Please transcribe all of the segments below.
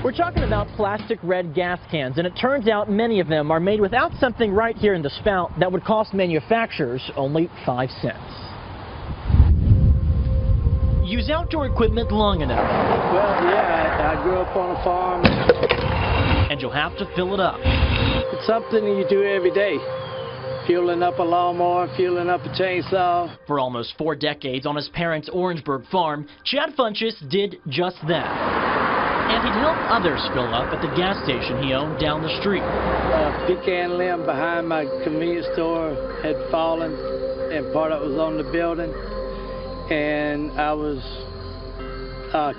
We're talking about plastic red gas cans, and it turns out many of them are made without something right here in the spout that would cost manufacturers only 5 cents. Use outdoor equipment long enough. Well, yeah, I grew up on a farm. And you'll have to fill it up. It's something you do every day. Fueling up a lawnmower, fueling up a chainsaw. For almost 4 decades on his parents' Orangeburg farm, Chad Funchess did just that. And he'd help others fill up at the gas station he owned down the street. A pecan limb behind my convenience store had fallen, and part of it was on the building. And I was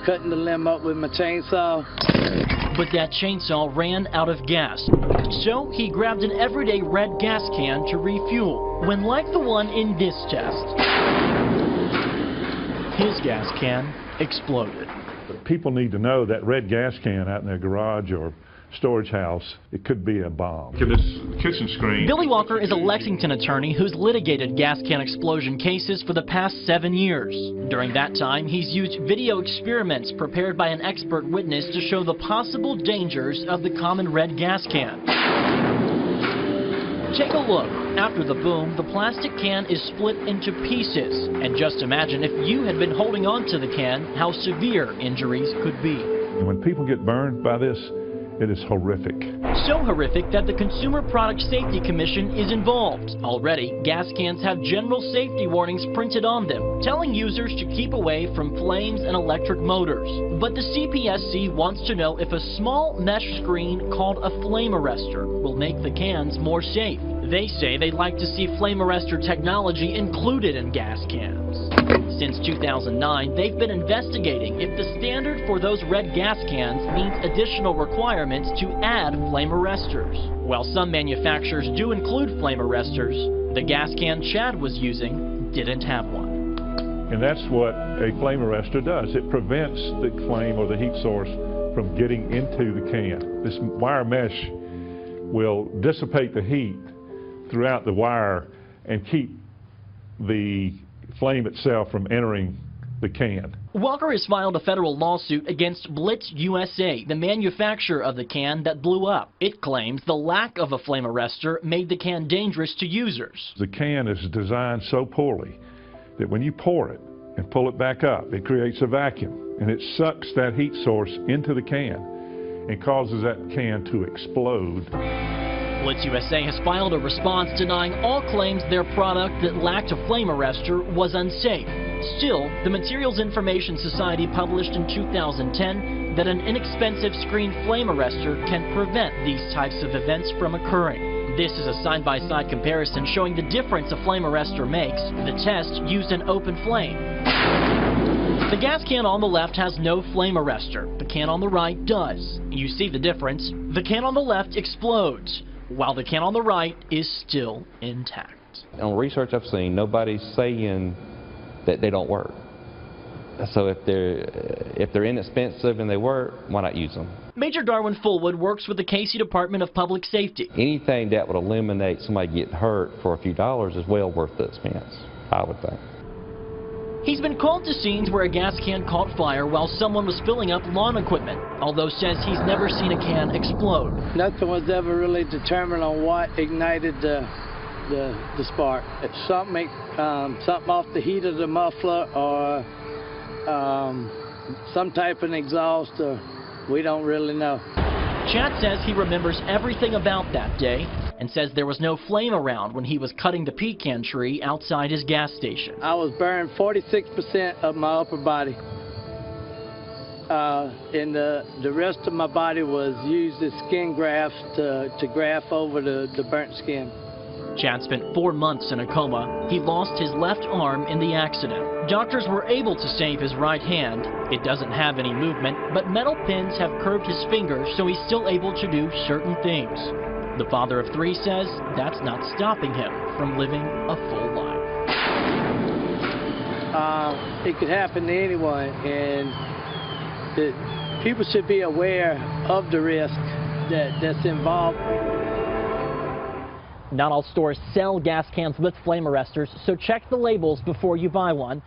cutting the limb up with my chainsaw. But that chainsaw ran out of gas. So he grabbed an everyday red gas can to refuel, when like the one in this test, his gas can exploded. People need to know that red gas can out in their garage or storage house, it could be a bomb. This kitchen screen. Billy Walker is a Lexington attorney who's litigated gas can explosion cases for the past 7 years. During that time, he's used video experiments prepared by an expert witness to show the possible dangers of the common red gas can. Take a look. After the boom, the plastic can is split into pieces. And just imagine if you had been holding on to the can, how severe injuries could be. When people get burned by this, it is horrific. So horrific that the Consumer Product Safety Commission is involved. Already, gas cans have general safety warnings printed on them, telling users to keep away from flames and electric motors. But the CPSC wants to know if a small mesh screen called a flame arrestor will make the cans more safe. They say they'd like to see flame arrestor technology included in gas cans. Since 2009, they've been investigating if the standard for those red gas cans means additional requirements to add flame arrestors. While some manufacturers do include flame arrestors, the gas can Chad was using didn't have one. And that's what a flame arrestor does. It prevents the flame or the heat source from getting into the can. This wire mesh will dissipate the heat throughout the wire and keep the flame itself from entering the can. Walker has filed a federal lawsuit against Blitz USA, the manufacturer of the can that blew up. It claims the lack of a flame arrestor made the can dangerous to users. The can is designed so poorly that when you pour it and pull it back up, it creates a vacuum and it sucks that heat source into the can and causes that can to explode. Blitz USA has filed a response denying all claims their product that lacked a flame arrestor was unsafe. Still, the Materials Information Society published in 2010 that an inexpensive screen flame arrestor can prevent these types of events from occurring. This is a side-by-side comparison showing the difference a flame arrestor makes. The test used an open flame. The gas can on the left has no flame arrestor. The can on the right does. You see the difference. The can on the left explodes, while the can on the right is still intact. On research I've seen, nobody's saying that they don't work. So if they're inexpensive and they work, why not use them? Major Darwin Fullwood works with the Casey Department of Public Safety. Anything that would eliminate somebody getting hurt for a few dollars is well worth the expense, I would think. He's been called to scenes where a gas can caught fire while someone was filling up lawn equipment, although says he's never seen a can explode. Nothing was ever really determined on what ignited the spark. If something off the heat of the muffler or some type of exhaust, we don't really know. Chad says he remembers everything about that day and says there was no flame around when he was cutting the pecan tree outside his gas station. I was burning 46% of my upper body. And the rest of my body was used as skin grafts to graft over the burnt skin. Chad spent 4 months in a coma. He lost his left arm in the accident. Doctors were able to save his right hand. It doesn't have any movement, but metal pins have curved his fingers, so he's still able to do certain things. The father of 3 says that's not stopping him from living a full life. It could happen to anyone, and people should be aware of the risk that's involved. Not all stores sell gas cans with flame arrestors, so check the labels before you buy one.